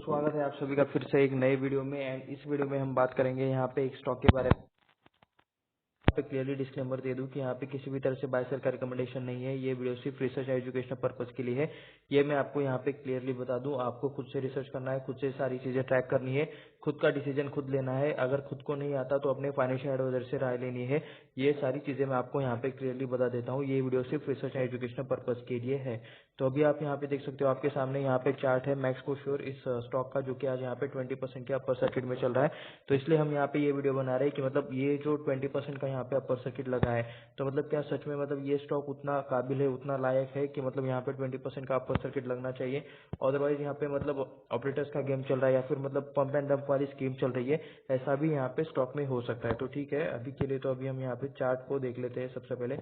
स्वागत है आप सभी का फिर से एक नए वीडियो में। एंड इस वीडियो में हम बात करेंगे यहाँ पे एक स्टॉक के बारे में। यहाँ पे क्लियरली डिस्क्लेमर दे दूं कि यहाँ पे किसी भी तरह से बाय सेल का रिकमेंडेशन नहीं है। ये वीडियो सिर्फ रिसर्च एजुकेशनल पर्पस के लिए है। ये मैं आपको यहाँ पे क्लियरली बता दूं, आपको खुद से रिसर्च करना है, खुद से सारी चीजें ट्रैक करनी है, खुद का डिसीजन खुद लेना है। अगर खुद को नहीं आता तो अपने फाइनेंशियल एडवाइजर से राय लेनी है। ये सारी चीजें मैं आपको यहाँ पे क्लियरली बता देता हूँ। ये वीडियो सिर्फ रिसर्च एजुकेशनल पर्पस के लिए है। तो अभी आप यहाँ पे देख सकते हो, आपके सामने यहाँ पे चार्ट है मैक्स को श्योर इस स्टॉक का, जो कि आज यहाँ पे 20% के अपर सर्किट में चल रहा है। तो इसलिए हम यहाँ पे ये वीडियो बना रहे हैं कि मतलब ये जो 20% का यहाँ पे अपर सर्किट लगा है, तो मतलब क्या सच में मतलब ये स्टॉक उतना काबिल है, उतना लायक है कि मतलब यहाँ पे 20% का अपर सर्किट लगना चाहिए। अदरवाइज यहाँ पे मतलब ऑपरेटर्स का गेम चल रहा है या फिर मतलब पंप एंड डंप वाली स्कीम चल रही है, ऐसा भी यहाँ पे स्टॉक में हो सकता है। तो ठीक है, अभी के लिए तो अभी हम यहाँ पे चार्ट को देख लेते हैं सबसे पहले।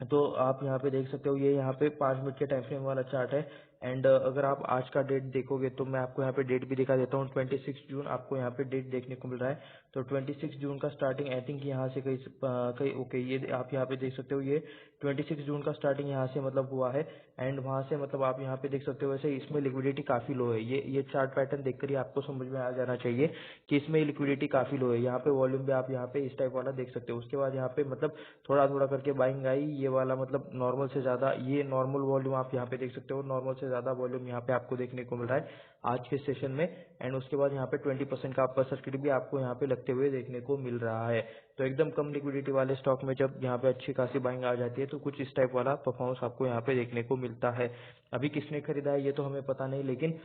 तो आप यहाँ पे देख सकते हो, ये यहाँ पे 5 मिनट के टाइम फ्रेम वाला चार्ट है। एंड अगर आप आज का डेट देखोगे तो मैं आपको यहाँ पे डेट भी दिखा देता हूँ। 26 जून आपको यहाँ पे डेट देखने को मिल रहा है। तो 26 जून का स्टार्टिंग आई थिंक यहाँ से कहीं ओके, ये आप यहाँ पे देख सकते हो, ये 26 जून का स्टार्टिंग यहाँ से मतलब हुआ है। एंड वहाँ से मतलब आप यहाँ पे देख सकते हो, वैसे इसमें लिक्विडिटी काफी लो है। ये चार्ट पैटर्न देखकर ही आपको समझ में आ जाना चाहिए कि इसमें लिक्विडिटी काफी लो है। यहाँ पे वॉल्यूम भी आप यहाँ पे इस टाइप वाला देख सकते हो। उसके बाद यहाँ पे मतलब थोड़ा थोड़ा करके बाइंग आई, ये वाला मतलब नॉर्मल से ज्यादा, ये नॉर्मल वॉल्यूम आप यहाँ पे देख सकते हो, नॉर्मल से ज्यादा वॉल्यूम यहाँ पे आपको देखने को मिल रहा है आज के सेशन में। एंड उसके बाद यहाँ पे 20% का अपर सर्किट भी आपको यहाँ पे लगते हुए देखने को मिल रहा है। तो एकदम कम लिक्विडिटी वाले स्टॉक में जब यहाँ पे अच्छी खासी बाइंग आ जाती है तो कुछ इस टाइप वाला परफॉर्मेंस आपको यहाँ पे देखने को मिलता है। अभी किसने खरीदा है ये तो हमें पता नहीं, लेकिन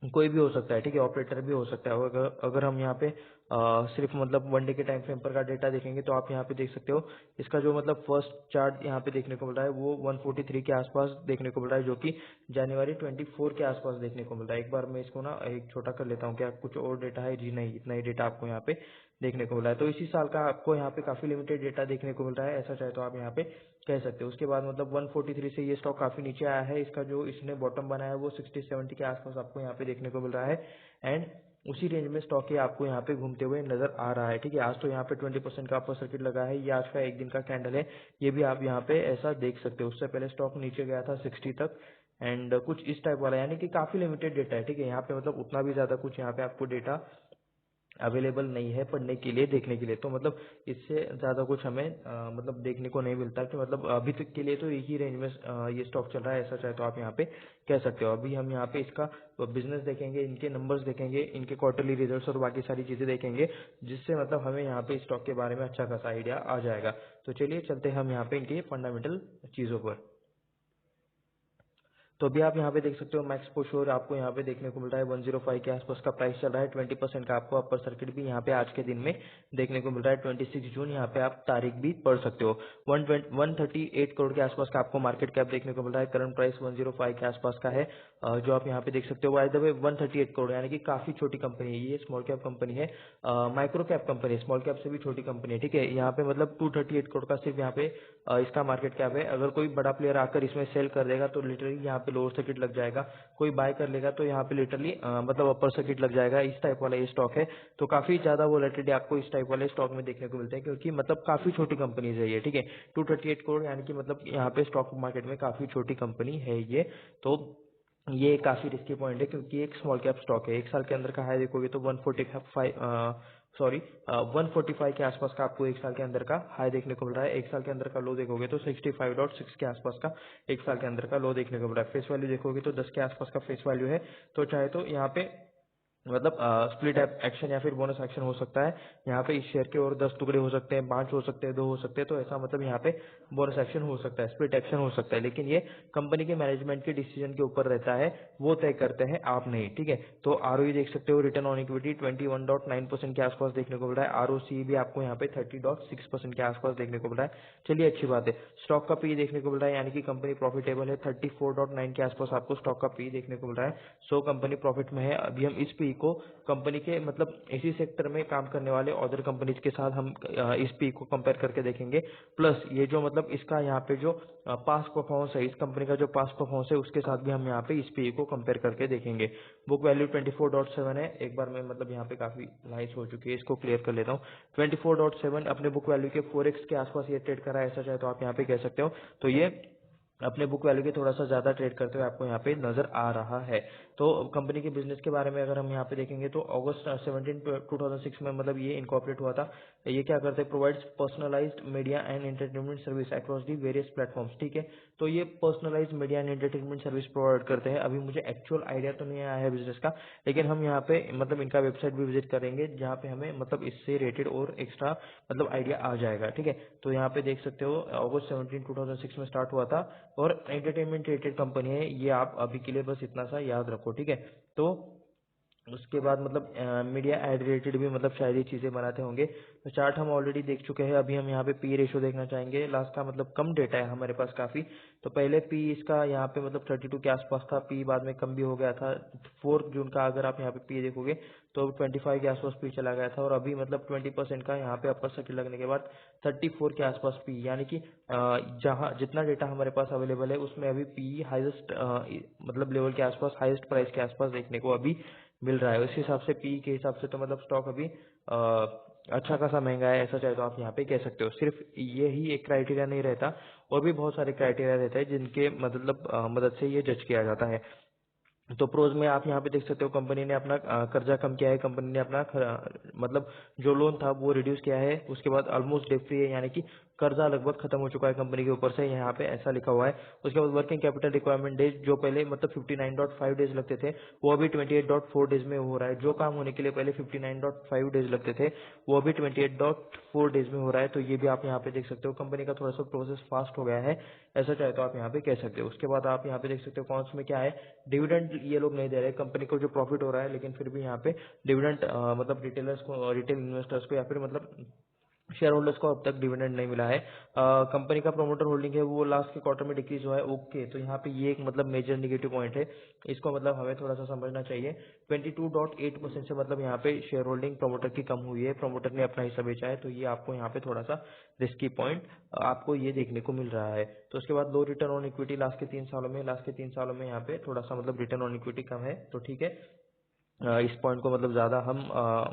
कोई भी हो सकता है, ठीक है, ऑपरेटर भी हो सकता है। अगर हम यहाँ पे सिर्फ मतलब वन डे के टाइम फ्रेम पर का डेटा देखेंगे तो आप यहाँ पे देख सकते हो, इसका जो मतलब फर्स्ट चार्ट यहाँ पे देखने को मिल रहा है वो 143 के आसपास देखने को मिल रहा है, जो कि जनवरी 24 के आसपास देखने को मिल रहा है। एक बार मैं इसको ना एक छोटा कर लेता हूँ, क्या कुछ और डेटा है? जी नहीं, इतना ही डेटा आपको यहाँ पे देखने को मिल रहा है। तो इसी साल का आपको यहाँ पे काफी लिमिटेड डेटा देखने को मिल रहा है, ऐसा चाहे तो आप यहाँ पे कह सकते हो। उसके बाद मतलब 143 से ये स्टॉक काफी नीचे आया है। इसका जो इसने बॉटम बनाया है वो 60-70 के आसपास आपको यहाँ पे देखने को मिल रहा है। एंड उसी रेंज में स्टॉक ये आपको यहाँ पे घूमते हुए नजर आ रहा है। ठीक है, आज तो यहाँ पे 20% का अपर सर्किट लगा है। ये आज का एक दिन का कैंडल है, ये भी आप यहाँ पे ऐसा देख सकते हो। उससे पहले स्टॉक नीचे गया था 60 तक। एंड कुछ इस टाइप वाला, यानी कि काफी लिमिटेड डेटा है। ठीक है, यहाँ पे मतलब उतना भी ज्यादा कुछ यहाँ पे आपको डेटा अवेलेबल नहीं है पढ़ने के लिए, देखने के लिए। तो मतलब इससे ज्यादा कुछ हमें मतलब देखने को नहीं मिलता कि मतलब अभी तक के लिए तो एक ही रेंज में ये स्टॉक चल रहा है, ऐसा चाहे तो आप यहाँ पे कह सकते हो। अभी हम यहाँ पे इसका बिजनेस देखेंगे, इनके नंबर्स देखेंगे, इनके क्वार्टरली रिजल्ट्स और बाकी सारी चीजें देखेंगे, जिससे मतलब हमें यहाँ पे स्टॉक के बारे में अच्छा खासा आइडिया आ जाएगा। तो चलिए चलते हैं हम यहाँ पे इनके फंडामेंटल चीजों पर। तो अभी आप यहाँ पे देख सकते हो, मैक्स को श्योर आपको यहाँ पे देखने को मिल रहा है 105 के आसपास का प्राइस चल रहा है। 20% का आपको अपर सर्किट भी यहाँ पे आज के दिन में देखने को मिल रहा है। 26 जून यहाँ पे आप तारीख भी पढ़ सकते हो। 138 करोड़ के आसपास का आपको मार्केट कैप देखने को मिल रहा है। करंट प्राइस 105 के आसपास का है, जो आप यहाँ पे देख सकते हो। बाय द वे 138 करोड़ यानी कि काफी छोटी कंपनी है, ये स्मॉल कैप कंपनी है, माइक्रो कैप कंपनी है, स्मॉल कैप से भी छोटी कंपनी है। ठीक है, यहाँ पे मतलब 238 करोड़ का सिर्फ यहाँ पे इसका मार्केट कैप है। अगर कोई बड़ा प्लेयर आकर इसमें सेल कर देगा तो लिटरली यहाँ पे लोअर सर्किट लग जाएगा, कोई बाय कर लेगा तो यहाँ पे लिटरली मतलब अपर सर्किट लग जाएगा। इस टाइप वाला ये स्टॉक है। तो काफी ज्यादा वोलेटिलिटी आपको इस टाइप वाले स्टॉक में देखने को मिलते हैं, क्योंकि मतलब काफी छोटी कंपनीज है ये। ठीक है, 238 करोड़ यानी कि मतलब यहाँ पे स्टॉक मार्केट में काफी छोटी कंपनी है ये। तो ये काफी रिस्की पॉइंट है, क्योंकि एक स्मॉल कैप स्टॉक है। एक साल के अंदर का हाई देखोगे तो 145 के आसपास का आपको एक साल के अंदर का हाई देखने को मिल रहा है। एक साल के अंदर का लो देखोगे तो 65.6 के आसपास का एक साल के अंदर का लो देखने को मिल रहा है। फेस वैल्यू देखोगे तो 10 के आसपास का फेस वैल्यू है। तो चाहे तो यहाँ पे मतलब स्प्लिट एक्शन या फिर बोनस एक्शन हो सकता है। यहाँ पे इस शेयर के और 10 टुकड़े हो सकते हैं, 5 हो सकते हैं, 2 हो सकते हैं। तो ऐसा मतलब यहाँ पे बोनस एक्शन हो सकता है, स्प्लिट एक्शन हो सकता है, लेकिन ये कंपनी के मैनेजमेंट के डिसीजन के ऊपर रहता है, वो तय करते हैं, आप नहीं। ठीक है, तो आरओई देख सकते हो, रिटर्न ऑन इक्विटी 21.9% के आसपास देखने को मिल रहा है। आरओसी भी आपको यहाँ पे 30.6% के आसपास देखने को मिल रहा है। चलिए अच्छी बात है। स्टॉक का पी देखने को मिल रहा है, यानी कि कंपनी प्रॉफिटेबल है। 34.9 के आसपास आपको स्टॉक का पी देखने को मिल रहा है। सो कंपनी प्रॉफिट में है। अभी हम इस पी को कंपनी के मतलब इसी सेक्टर में काम करने वाले अदर कंपनीज के साथ हम इस पी को कंपेयर करके देखेंगे। प्लस ये जो मतलब इसका यहाँ पे जो पास्ट परफॉर्मेंस है, इस कंपनी का जो पास्ट परफॉर्मेंस है, उसके साथ भी हम यहाँ पे इस पी को कंपेयर करके देखेंगे। बुक वैल्यू 24.7 है। एक बार में मतलब यहाँ पे काफी लाइस हो चुकी है, इसको क्लियर कर लेता हूँ। 24.7 अपने बुक वैल्यू के 4x के आसपास ये ट्रेड करा है, ऐसा चाहे तो आप यहाँ पे कह सकते हो। तो ये अपने बुक वैल्यू के थोड़ा सा ज्यादा ट्रेड करते हुए आपको यहाँ पे नजर आ रहा है। तो कंपनी के बिजनेस के बारे में अगर हम यहाँ पे देखेंगे तो अगस्त 17 2006 में मतलब ये इनकॉर्पोरेट हुआ था। ये क्या करते हैं, provides personalised media and entertainment service across the various platforms. ठीक है, तो ये personalised media and entertainment service provide करते हैं। अभी मुझे एक्चुअल आइडिया तो नहीं आया है बिजनेस का, लेकिन हम यहाँ पे मतलब इनका वेबसाइट भी विजिट करेंगे जहाँ पे हमें मतलब इससे रेटेड और एक्स्ट्रा मतलब आइडिया आ जाएगा। ठीक है, तो यहाँ पे देख सकते हो अगस्त 17 2006 में स्टार्ट हुआ था और एंटरटेनमेंट रिलेटेड कंपनी है ये। आप अभी के लिए बस इतना सा याद रखो। ठीक है, तो उसके बाद मतलब मीडिया एड रिलेटेड भी मतलब शायद ये चीजें बनाते होंगे। तो चार्ट हम ऑलरेडी देख चुके हैं। अभी हम यहाँ पे पी रेशियो देखना चाहेंगे। लास्ट का मतलब कम डेटा है हमारे पास काफी। तो पहले पी इसका यहाँ पे मतलब 32 के आसपास था, पी बाद में कम भी हो गया था। 4 जून का अगर आप यहाँ पे पी देखोगे तो 25 के आसपास पी चला गया था, और अभी मतलब 20% का यहाँ पे अपर सर्किट लगने के बाद 34 के आसपास पी, यानी कि जहाँ जितना डेटा हमारे पास अवेलेबल है उसमें अभी पी हाईएस्ट मतलब लेवल के आसपास, हाईएस्ट प्राइस के आसपास देखने को अभी मिल रहा है। उस हिसाब से पी के हिसाब से तो मतलब स्टॉक अभी अच्छा खासा महंगा है, ऐसा चाहे तो आप यहाँ पे कह सकते हो। सिर्फ ये ही एक क्राइटेरिया नहीं रहता, और भी बहुत सारे क्राइटेरिया रहते हैं जिनके मतलब मदद से ये जज किया जाता है। तो प्रोज में आप यहाँ पे देख सकते हो कंपनी ने अपना कर्जा कम किया है, कंपनी ने अपना मतलब जो लोन था वो रिड्यूस किया है। उसके बाद ऑलमोस्ट डेट फ्री है, यानी कि कर्जा लगभग खत्म हो चुका है कंपनी के ऊपर से, यहाँ पे ऐसा लिखा हुआ है। उसके बाद वर्किंग कैपिटल रिक्वायरमेंट डेज जो पहले मतलब 59.5 डेज लगते थे वो अभी 28.4 डेज में हो रहा है। जो काम होने के लिए पहले 59.5 डेज लगते थे वो अभी 28.4 डेज में हो रहा है। तो ये भी आप यहाँ पे देख सकते हो, कंपनी का थोड़ा सा प्रोसेस फास्ट हो गया है, ऐसा चाहे तो आप यहाँ पे कह सकते हो। उसके बाद आप यहाँ पे देख सकते हो कौन में क्या है, डिविडेंड ये लोग नहीं दे रहे कंपनी को, जो प्रॉफिट हो रहा है, लेकिन फिर भी यहाँ पे डिविडेंड मतलब रिटेलर्स को, रिटेल इन्वेस्टर्स को या फिर मतलब शेयर होल्डर्स को अब तक डिविडेंड नहीं मिला है। कंपनी का प्रोमोटर होल्डिंग है वो लास्ट के क्वार्टर में डिक्रीज हुआ है। ओके, तो यहाँ पे ये एक मतलब मेजर नेगेटिव पॉइंट है, इसको मतलब हमें थोड़ा सा समझना चाहिए। 22.8% से मतलब यहाँ पे शेयर होल्डिंग प्रोमोटर की कम हुई है, प्रोमोटर ने अपना हिस्सा बेचा है, तो ये आपको यहाँ पे थोड़ा सा रिस्की पॉइंट आपको ये देखने को मिल रहा है। तो उसके बाद लो रिटर्न ऑन इक्विटी लास्ट के 3 सालों में यहाँ पे थोड़ा सा मतलब रिटर्न ऑन इक्विटी कम है, तो ठीक है। इस पॉइंट को मतलब ज्यादा हम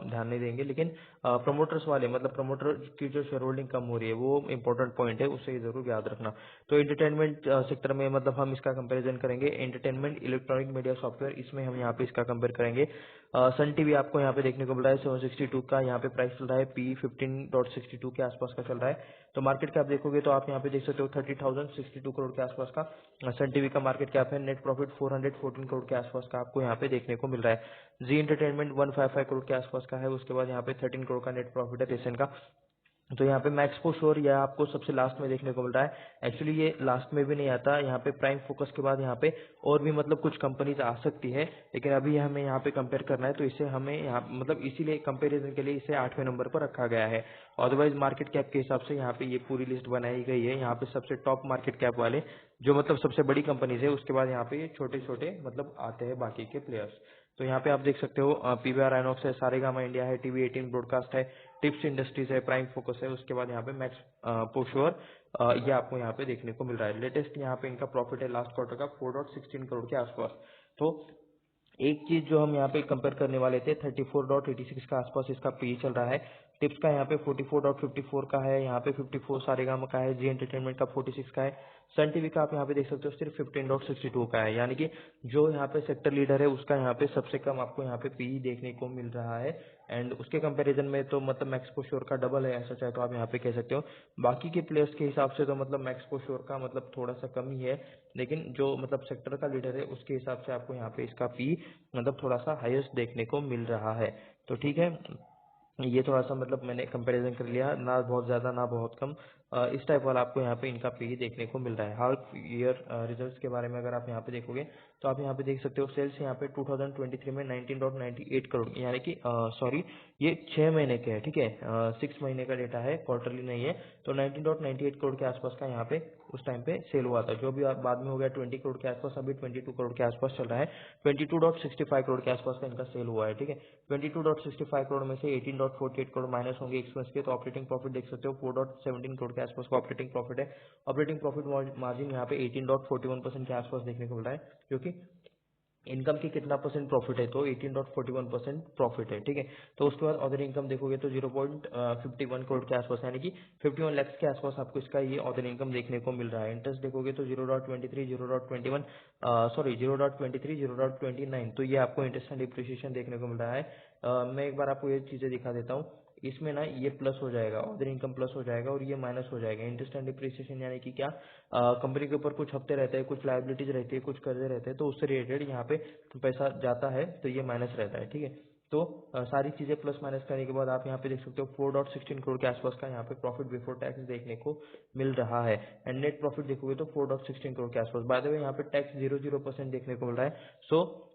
ध्यान नहीं देंगे, लेकिन प्रमोटर्स वाले मतलब प्रमोटर की जो शेयर होल्डिंग कम हो रही है वो इंपॉर्टेंट पॉइंट है, उसे जरूर याद रखना। तो एंटरटेनमेंट सेक्टर में मतलब हम इसका कंपैरिजन करेंगे, एंटरटेनमेंट इलेक्ट्रॉनिक मीडिया सॉफ्टवेयर, इसमें हम यहाँ पे इसका कंपेयर करेंगे। सन टीवी आपको यहाँ पे देखने को मिल रहा है 762 का, यहाँ पे प्राइस चल रहा है, पी 15.62 के आसपास का चल रहा है। तो मार्केट कैप देखोगे तो आप यहाँ पे देख सकते हो 30,062 करोड़ के आसपास का सन टीवी का मार्केट कैप है। नेट प्रॉफिट 414 करोड़ के आसपास का आपको यहाँ पे देखने को मिल रहा है। जी एंटरटेनमेंट 155 करोड़ के आसपास का है। उसके बाद यहाँ पे 13 करोड़ का नेट प्रॉफिट है रेसेंट का। तो यहाँ पे मैक्स फॉर श्योर यह आपको सबसे लास्ट में देखने को मिल रहा है। एक्चुअली ये लास्ट में भी नहीं आता, यहाँ पे प्राइम फोकस के बाद यहाँ पे और भी मतलब कुछ कंपनीज आ सकती है, लेकिन अभी हमें यहाँ पे कंपेयर करना है, तो इसे हमें यहाँ मतलब इसीलिए कंपैरिजन के लिए इसे 8वें नंबर पर रखा गया है। अदरवाइज मार्केट कैप के हिसाब से यहाँ पे ये पूरी लिस्ट बनाई गई है। यहाँ पे सबसे टॉप मार्केट कैप वाले जो मतलब सबसे बड़ी कंपनीज है, उसके बाद यहाँ पे ये छोटे छोटे मतलब आते हैं बाकी के प्लेयर्स। तो यहाँ पे आप देख सकते हो पीवीआर आइनॉक्स है, सारेगामा इंडिया है, टीवी 18 ब्रॉडकास्ट है, टिप्स इंडस्ट्रीज है, प्राइम फोकस है, उसके बाद यहाँ पे मैक्स पोश्योर ये आपको यहाँ पे देखने को मिल रहा है। लेटेस्ट यहाँ पे इनका प्रॉफिट है लास्ट क्वार्टर का 4.16 करोड़ के आसपास। तो एक चीज जो हम यहाँ पे कंपेयर करने वाले थे 34.86 का आसपास इसका पी चल रहा है। टिप्स का यहाँ पे 44.54 का है, यहाँ पे 54 सारेगामा का है, जी एंटरटेनमेंट का 46 का है, सन टीवी का आप यहाँ पे देख सकते हो सिर्फ 15.62 का है। यानी कि जो यहाँ पे सेक्टर लीडर है उसका यहाँ पे सबसे कम आपको यहाँ पे पी देखने को मिल रहा है। एंड उसके कंपैरिजन में तो मतलब मैक्स पोश्योर का डबल है, ऐसा चाहे तो आप यहाँ पे कह सकते हो। बाकी के प्लेयर्स के हिसाब से तो मतलब मैक्स पोश्योर का मतलब थोड़ा सा कम ही है, लेकिन जो मतलब सेक्टर का लीडर है उसके हिसाब से आपको यहाँ पे इसका पी मतलब थोड़ा सा हाईएस्ट देखने को मिल रहा है। तो ठीक है, ये थोड़ा सा मतलब मैंने कंपैरिजन कर लिया, ना बहुत ज्यादा ना बहुत कम, इस टाइप वाला आपको यहाँ पे इनका पी देखने को मिल रहा है। हाल ईयर रिजल्ट्स के बारे में अगर आप यहाँ पे देखोगे तो आप यहाँ पे देख सकते हो सेल्स यहाँ पे 2023 में 19.98 करोड़, यानी कि सॉरी ये 6 महीने के है, ठीक है, 6 महीने का डेटा है, क्वार्टरली नहीं है। तो 19.98 करोड़ के आसपास का यहाँ पे उस टाइम पे सेल हुआ था, जो भी बाद में हो गया 20 करोड़ के आसपास, अभी 22 करोड़ के आसपास चल रहा है। 22.65 करोड़ के आसपास का इनका सेल हुआ है, ठीक है। 22.65 करोड़ में से 18.48 करोड़ माइनस होंगे एक्सपेंस के, तो ऑपरेटिंग प्रॉफिट देख सकते हो 4.17 करोड़ के आसपास का ऑपरेटिंग प्रॉफिट है। ऑपरेटिंग प्रॉफिट मार्जिन यहाँ पे 18.41% के आसपास देखने को मिल रहा है, जो कि इनकम की कितना परसेंट प्रॉफिट है, तो 18.41% प्रॉफिट है, ठीक है। तो उसके बाद अदर इनकम देखोगे तो 0.51 करोड़ के आसपास, यानी कि 51 लाख के आसपास आपको इसका ये अदर इनकम देखने को मिल रहा है। इंटरेस्ट देखोगे तो 0.23, 0.21, सॉरी 0.23, 0.29, तो ये आपको इंटरेस्ट एंड डिप्रिसिएशन देखने को मिल रहा है। मैं एक बार आपको ये चीजें दिखा देता हूँ। इसमें ना ये प्लस हो जाएगा, अदर इनकम प्लस हो जाएगा और ये माइनस हो जाएगा। इंटरेस्ट एंड डिप्रिसिएशन यानी कि क्या, कंपनी के ऊपर कुछ हफ्ते रहते हैं, कुछ लायबिलिटीज रहती है, कुछ कर्जे रहते हैं, तो उससे रिलेटेड यहाँ पे पैसा जाता है तो ये माइनस रहता है, ठीक है। तो सारी चीजें प्लस माइनस करने के बाद आप यहाँ पे देख सकते हो 4.16 करोड़ के आसपास का यहाँ पे प्रॉफिट बिफोर टैक्स देखने को मिल रहा है। एंड नेट प्रॉफिट देखोगे तो 4.16 करोड़ के आसपास। बाय द वे यहाँ पे टैक्स 0% देखने को मिल रहा है। सो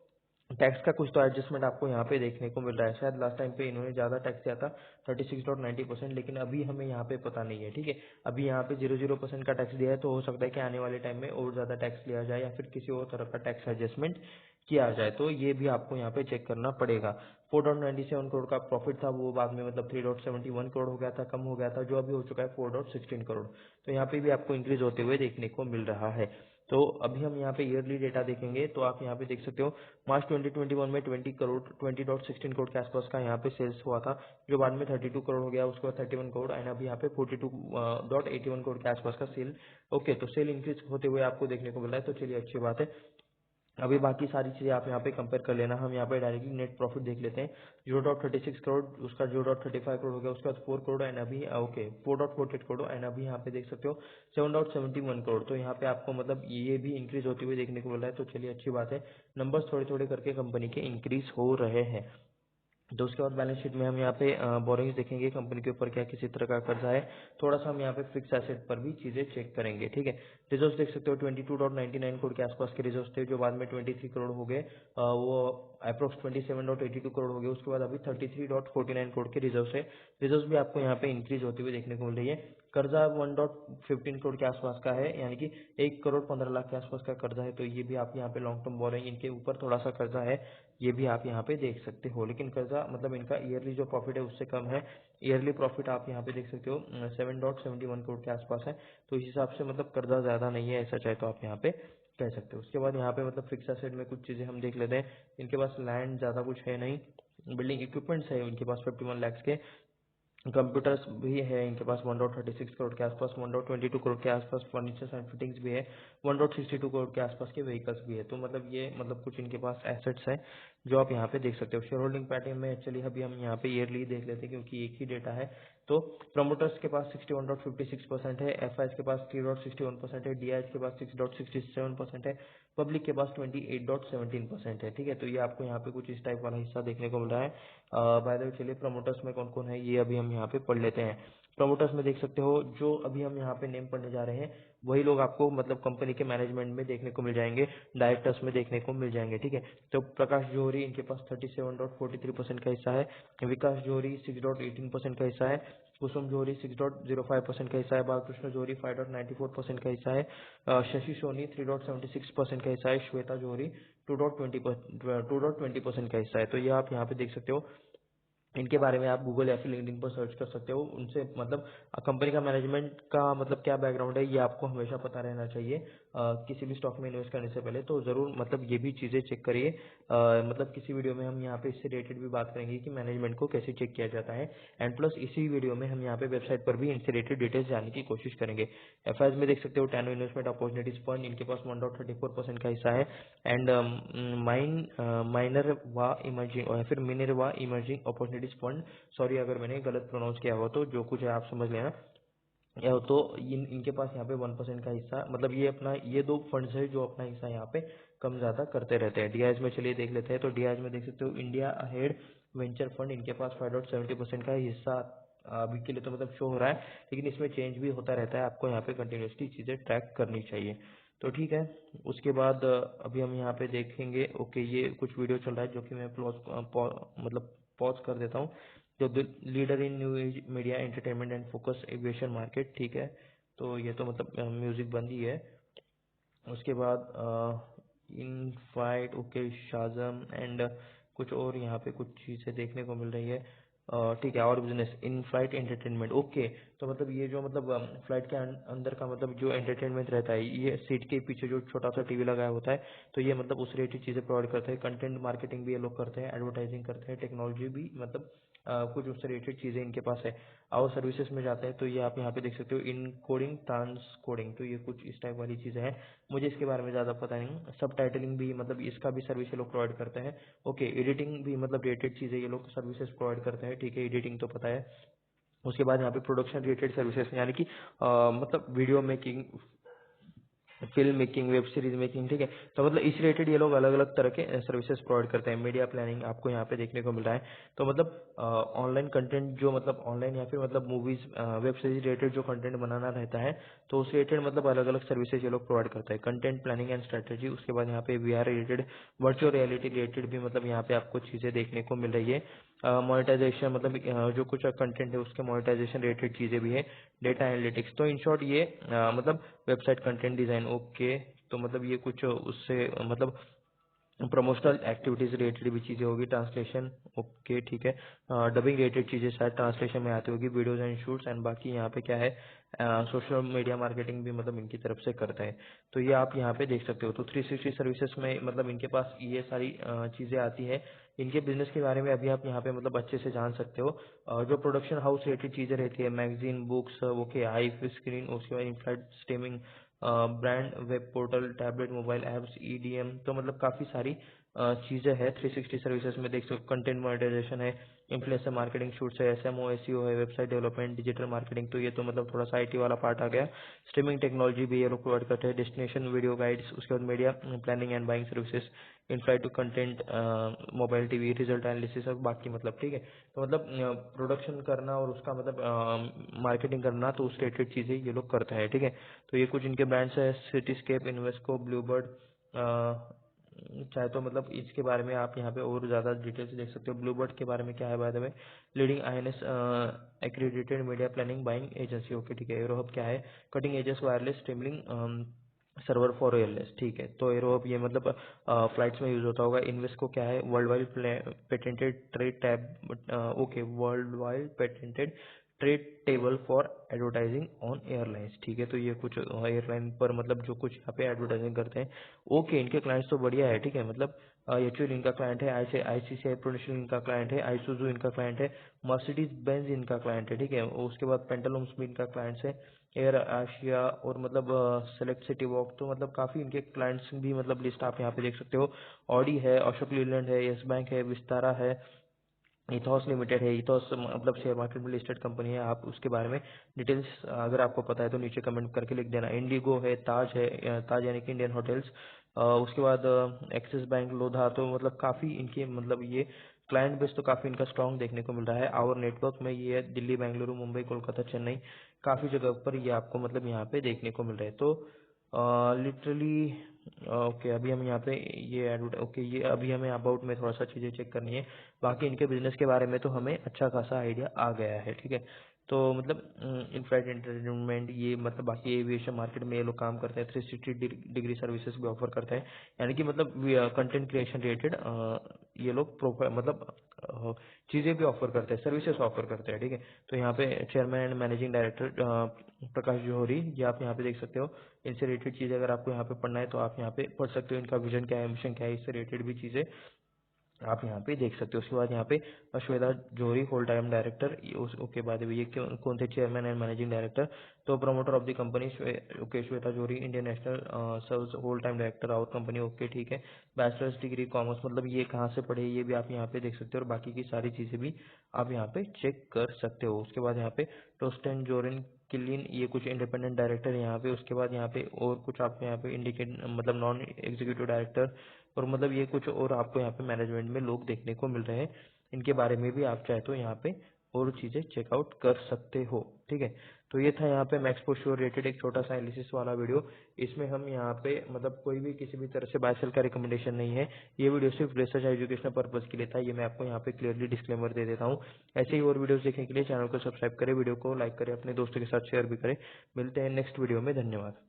टैक्स का कुछ तो एडजस्टमेंट आपको यहाँ पे देखने को मिल रहा है। शायद लास्ट टाइम पे इन्होंने ज्यादा टैक्स दिया था 36.90%, लेकिन अभी हमें यहाँ पे पता नहीं है, ठीक है। अभी यहाँ पे 0% का टैक्स दिया है, तो हो सकता है कि आने वाले टाइम में और ज्यादा टैक्स लिया जाए या फिर किसी और तरह का टैक्स एडजस्टमेंट किया जाए, तो ये भी आपको यहाँ पे चेक करना पड़ेगा। 4.97 करोड़ का प्रॉफिट था, वो बाद में मतलब 3.71 करोड़ हो गया था, कम हो गया था, जो अभी हो चुका है 4.16 करोड़। तो यहाँ पे भी आपको इंक्रीज होते हुए देखने को मिल रहा है। तो अभी हम यहाँ पे ईयरली डेटा देखेंगे तो आप यहाँ पे देख सकते हो मार्च 2021 में 20.16 करोड़ के आसपास का यहाँ पे सेल्स हुआ था, जो बाद में 32 करोड़ हो गया, उसके बाद 31 करोड़, एंड अभी यहाँ पे 42.81 करोड़ के आसपास का सेल। ओके, तो सेल इंक्रीज होते हुए आपको देखने को मिल रहा है, तो चलिए अच्छी बात है। अभी बाकी सारी चीजें आप यहाँ पे कंपेयर कर लेना। हम यहाँ पे डायरेक्टली नेट प्रॉफिट देख लेते हैं। 0.36 करोड़, उसका 0.35 करोड़ हो गया, उसके बाद 4 करोड़, एंड अभी ओके 4.48 करोड़, एंड अभी यहाँ पे देख सकते हो 7.71 करोड़। तो यहाँ पे आपको मतलब ये भी इंक्रीज होते हुए देखने को मिल रहा है, तो चलिए अच्छी बात है। नंबर्स थोड़े थोड़े करके कंपनी के इंक्रीज हो रहे हैं। तो उसके बाद बैलेंस शीट में हम यहाँ पे बोरिंग्स देखेंगे, कंपनी के ऊपर क्या किसी तरह का कर्जा है। थोड़ा सा हम यहाँ पे फिक्स एसेट पर भी चीजें चेक करेंगे, ठीक है। रिजर्व्स देख सकते हो 22.99 करोड़ के आसपास के रिजर्व्स थे, जो बाद में 23 करोड़ हो गए, वो अप्रोक्स 27.82 करोड़ हो गए। उसके बाद अभी 33.49 करोड़ के रिजर्व है। रिजर्व भी आपको यहाँ पे इंक्रीज होती हुई देखने को मिल रही है। कर्जा 1.15 करोड़ के आसपास का है, यानी कि 1 करोड़ 15 लाख के आसपास का कर्जा है। तो ये भी आप यहाँ पे लॉन्ग टर्म बोरिंग, इनके ऊपर थोड़ा सा कर्जा है, ये भी आप यहाँ पे देख सकते हो। लेकिन कर्जा मतलब इनका ईयरली जो प्रॉफिट है उससे कम है। ईयरली प्रॉफिट आप यहाँ पे देख सकते हो 7.71 करोड़ के आसपास है। तो इस हिसाब से मतलब कर्जा ज्यादा नहीं है, ऐसा चाहे तो आप यहाँ पे कह सकते हो। उसके बाद यहाँ पे मतलब फिक्स एसेट में कुछ चीजें हम देख लेते हैं। इनके पास लैंड ज्यादा कुछ है नहीं, बिल्डिंग इक्विपमेंट्स है इनके पास 51 लाख के। कंप्यूटर्स भी है इनके पास 1.36 करोड़ के आसपास, 1.22 करोड़ के आसपास फर्नीचर्स एंड फिटिंग्स भी है, 1.62 करोड़ के आसपास के व्हीकल्स भी है। तो मतलब ये मतलब कुछ इनके पास एसेट्स है जो आप यहाँ पे देख सकते हो। शेयर होल्डिंग पैटर्न में एक्चुअली अभी हम यहाँ पे ईयरली देख लेते हैं, क्योंकि एक ही डेटा है। तो प्रमोटर्स के पास 61.56% है, एफआईएस के पास 3.61% है, डीआईएस के पास 6.67% है, पब्लिक के पास 28.17% है, ठीक है। तो ये आपको यहाँ पे कुछ इस टाइप वाला हिस्सा देखने को मिल रहा है। बाय द वे चलिए प्रमोटर्स में कौन कौन है ये अभी हम यहाँ पे पढ़ लेते हैं। प्रमोटर्स में देख सकते हो, जो अभी हम यहाँ पे नेम पढ़ने जा रहे हैं वही लोग आपको मतलब कंपनी के मैनेजमेंट में देखने को मिल जाएंगे, डायरेक्टर्स में देखने को मिल जाएंगे, ठीक है। तो प्रकाश जौहरी इनके पास 37.43% का हिस्सा है, विकास जौहरी 6.18% का हिस्सा है, कुसुम जौहरी 6.05% का हिस्सा है, बालकृष्ण जौहरी 5.94% का हिस्सा है, शशि सोनी 3.76% का हिस्सा है, श्वेता जौहरी 2.20% का हिस्सा है। तो ये आप यहाँ पे देख सकते हो। इनके बारे में आप गूगल या फिर लिंक्डइन पर सर्च कर सकते हो। उनसे मतलब कंपनी का मैनेजमेंट का मतलब क्या बैकग्राउंड है, ये आपको हमेशा पता रहना चाहिए किसी भी स्टॉक में इन्वेस्ट करने से पहले। तो जरूर मतलब ये भी चीजें चेक करिए। मतलब किसी वीडियो में हम यहाँ पे इससे रिलेटेड भी बात करेंगे कि मैनेजमेंट को कैसे चेक किया जाता है, एंड प्लस इसी वीडियो में हम यहाँ पे वेबसाइट पर भी इनसे रिलेटेड डिटेल्स जानने की कोशिश करेंगे। एफआईएस में देख सकते हो टैनो इन्वेस्टमेंट अपॉर्चुनिटीज फंड, इनके पास 1.34% का हिस्सा है, एंड माइनर वा इमर्जिंग या फिर Minerva emerging opportunities fund, sorry अगर मैंने गलत प्रोनाउंस किया हुआ, तो जो कुछ है आप समझ लेना। या तो इनके पास यहाँ पे 1% का हिस्सा, मतलब ये अपना ये दो फंड्स है जो अपना हिस्सा यहाँ पे कम ज्यादा करते रहते हैं। डीआईएस में चलिए देख लेते हैं। तो डीआईएस में देख सकते हो इंडिया अहेड वेंचर फंड, इनके पास 5.70% का हिस्सा अभी के लिए तो मतलब शो हो रहा है, लेकिन इसमें चेंज भी होता रहता है, आपको यहाँ पे कंटिन्यूसली चीजें ट्रैक करनी चाहिए। तो ठीक है। उसके बाद अभी हम यहाँ पे देखेंगे। ओके, ये कुछ वीडियो चल रहा है जो कि मैं मतलब पॉज कर देता हूँ। जो leader in new age media entertainment and focus aviation market, ठीक है। तो ये तो मतलब म्यूजिक बंद ही है। उसके बाद इन फाइट, ओके, शाजम एंड कुछ और यहाँ पे कुछ चीजें देखने को मिल रही है। ठीक है, और business in flight entertainment. Okay, तो मतलब ये जो मतलब फ्लाइट के अंदर का मतलब जो एंटरटेनमेंट रहता है, ये सीट के पीछे जो छोटा सा टीवी लगाया होता है, तो ये मतलब उस रिलेटेड चीजें प्रोवाइड करते हैं। कंटेंट मार्केटिंग भी ये लोग करते हैं, एडवर्टाइजिंग करते हैं, टेक्नोलॉजी भी मतलब कुछ उससे रिलेटेड चीजें इनके पास है। और सर्विसेज में जाते हैं तो ये आप यहाँ पे देख सकते हो, इन कोडिंग ट्रांस कोडिंग, तो ये कुछ इस टाइप वाली चीजें हैं। मुझे इसके बारे में ज्यादा पता नहीं। सब टाइटलिंग भी मतलब इसका भी सर्विस ये लोग प्रोवाइड करते हैं। ओके, एडिटिंग भी मतलब रिलेटेड चीजें ये लोग सर्विसेज प्रोवाइड करते हैं। ठीक है, एडिटिंग तो पता है। उसके बाद यहाँ पे प्रोडक्शन रिलेटेड सर्विसेज यानी कि मतलब video making, film making, web series making. ठीक है, तो मतलब इस रिलेटेड ये लोग अलग अलग तरह के सर्विसेज प्रोवाइड करते हैं। मीडिया प्लानिंग आपको यहाँ पे देखने को मिल रहा है। तो मतलब ऑनलाइन कंटेंट जो मतलब ऑनलाइन या फिर मतलब मूवीज, वेब सीरीज रिलेटेड जो कंटेंट बनाना रहता है, तो उस रिलेटेड मतलब अलग अलग सर्विसेज ये लोग प्रोवाइड करते हैं। Content planning and strategy. उसके बाद यहाँ पे VR related, virtual reality related भी मतलब यहाँ पे आपको चीजें देखने को मिल रही है। मोनेटाइजेशन मतलब जो कुछ कंटेंट है उसके मोनेटाइजेशन रिलेटेड चीजें भी है। डेटा एनालिटिक्स, तो इन शॉर्ट ये मतलब वेबसाइट कंटेंट डिजाइन। ओके, तो मतलब ये कुछ उससे मतलब प्रमोशनल एक्टिविटीज रिलेटेड भी चीजें होगी। ट्रांसलेशन, ओके ठीक है, डबिंग रिलेटेड चीजें शायद ट्रांसलेशन में आती होगी, वीडियोज एंड शूट्स। एंड बाकी यहाँ पे क्या है, सोशल मीडिया मार्केटिंग भी मतलब इनकी तरफ से करता है। तो ये आप यहाँ पे देख सकते हो। तो 360 सर्विसेज में मतलब इनके पास ये सारी चीजें आती है। इनके बिजनेस के बारे में अभी आप यहाँ पे मतलब अच्छे से जान सकते हो। जो प्रोडक्शन हाउस रिलेटेड चीजें रहती है, मैगजीन, बुक्स, ओके, आई स्क्रीन, उसके बाद inflight streaming, brand, web portal, tablet, mobile apps, EDM, तो मतलब काफी सारी चीजें हैं 360 सर्विसेज में। देख सकते हो कंटेंट मोनेटाइजेशन है, इन्फ्लुएंसर मार्केटिंग, शूट्स है, एसएमओ, एसईओ है, वेबसाइट डेवलपमेंट, डिजिटल मार्केटिंग, तो ये तो मतलब थोड़ा सा आईटी वाला पार्ट आ गया। स्ट्रीमिंग टेक्नोलॉजी भी ये लोग प्रोवाइड करते हैं, डेस्टिनेशन वीडियो गाइड्स, उसके बाद media planning and buying services, inflight to content, mobile TV, result analysis और बाकी मतलब। ठीक है, तो मतलब प्रोडक्शन करना और उसका मतलब मार्केटिंग करना, तो उस रिलेटेड चीजें ये लोग करते हैं। ठीक है, तो ये कुछ इनके ब्रांड्स है, सिटीस्केप, इन्वेस्को, ब्लूबर्ड। चाहे तो मतलब इसके बारे में आप यहाँ पे और ज्यादा डिटेल से देख सकते हो। ब्लूबर्ड के बारे में क्या है, by the way, leading INS accredited media planning buying agency. Okay ठीक है, एरोहब क्या है, cutting edges wireless streaming server for airless. ठीक है, तो एरोहब ये मतलब फ्लाइट्स में यूज होता होगा। इन्वेस्को क्या है, world wide patented trade tab, okay, world wide patented trade table for advertising on airlines. ठीक है, तो ये कुछ एयरलाइन पर मतलब जो कुछ यहाँ पे एडवर्टाइजिंग करते हैं। ओके, इनके क्लाइंट्स तो बढ़िया है। ठीक है, मतलब एचयूएल इनका क्लाइंट है, आईसीसीआई प्रोडेंशियल इनका क्लाइंट है, आईसुजू इनका क्लाइंट है, मर्सिडीज बेंज इनका क्लाइंट है। ठीक है, उसके बाद पेंटालूम्स भी इनका क्लाइंट्स है, एयर एशिया और मतलब सेलेक्ट सिटी वॉक, तो मतलब काफी इनके क्लाइंट्स भी मतलब लिस्ट आप यहाँ पे देख सकते हो। ऑडी है, अशोक लीलैंड है, यस बैंक है, विस्तारा है, इथॉस लिमिटेड है। इथॉस मतलब शेयर मार्केट में लिस्टेड कंपनी है। आप उसके बारे में डिटेल्स अगर आपको पता है तो नीचे कमेंट करके लिख देना। इंडिगो है, ताज है, ताज यानी कि इंडियन होटल्स, उसके बाद एक्सिस बैंक, लोधा, तो मतलब काफी इनके मतलब ये क्लाइंट बेस तो काफी इनका स्ट्रांग देखने को मिल रहा है। आवर नेटवर्क में ये है, दिल्ली, बेंगलुरु, मुंबई, कोलकाता, चेन्नई, काफी जगह पर ये आपको मतलब यहाँ पे देखने को मिल रहा है। तो लिटरली ओके, अभी हम यहाँ पे ये एडवर्ट, ओके, ये अभी हमें अबाउट में थोड़ा सा चीजें चेक करनी है। बाकी इनके बिजनेस के बारे में तो हमें अच्छा खासा आइडिया आ गया है। ठीक है, तो मतलब इनफ्लाइट एंटरटेनमेंट, ये मतलब बाकी एविएशन मार्केट में ये लोग काम करते हैं। 360 डिग्री सर्विसेज भी ऑफर करते हैं, यानी कि मतलब कंटेंट क्रिएशन रिलेटेड ये लोग प्रोफाइल मतलब चीजें भी ऑफर करते हैं, सर्विसेज ऑफर करते हैं। ठीक है, तो यहाँ पे चेयरमैन एंड मैनेजिंग डायरेक्टर प्रकाश जौहरी, ये आप यहाँ पे देख सकते हो। इनसे रिलेटेड चीजें अगर आपको यहाँ पे पढ़ना है तो आप यहाँ पे पढ़ सकते हो। इनका विजन क्या है, मिशन क्या है, इससे रिलेटेड भी चीजें आप यहाँ पे देख सकते हो। उसके बाद यहाँ पे Shweta Jauhari, whole time director, okay, बाद में ये कौन थे, चेयरमैन एंड मैनेजिंग डायरेक्टर, तो promoter of the company, okay, Shweta Jauhari, Indian national service, whole time director, our company. Okay ठीक है, बैचलर्स डिग्री कॉमर्स, मतलब ये कहाँ से पढ़े ये भी आप यहाँ पे देख सकते हो, और बाकी की सारी चीजें भी आप यहाँ पे चेक कर सकते हो। उसके बाद यहाँ पे टोस्टन जोरिन किलिन, ये कुछ इंडिपेंडेंट डायरेक्टर है यहाँ पे। उसके बाद यहाँ पे और कुछ आपको यहाँ पे इंडिकेट मतलब नॉन एग्जीक्यूटिव डायरेक्टर, और मतलब ये कुछ और आपको यहाँ पे मैनेजमेंट में लोग देखने को मिल रहे हैं। इनके बारे में भी आप चाहे तो यहाँ पे और चीजें चेकआउट कर सकते हो। ठीक है, तो ये था यहाँ पे मैक्स पोस्ट रिलेटेड एक छोटा सा एनालिसिस वाला वीडियो। इसमें हम यहाँ पे मतलब कोई भी किसी भी तरह से बाय सेल का रिकमेंडेशन नहीं है। ये वीडियो सिर्फ रिसर्च एजुकेशनल पर्पज के लिए था, ये मैं आपको यहाँ पे क्लियरली डिस्क्लेमर दे देता हूँ। ऐसे ही और वीडियोस देखने के लिए चैनल को सब्सक्राइब करें, वीडियो को लाइक करें, अपने दोस्तों के साथ शेयर भी करें। मिलते हैं नेक्स्ट वीडियो में, धन्यवाद।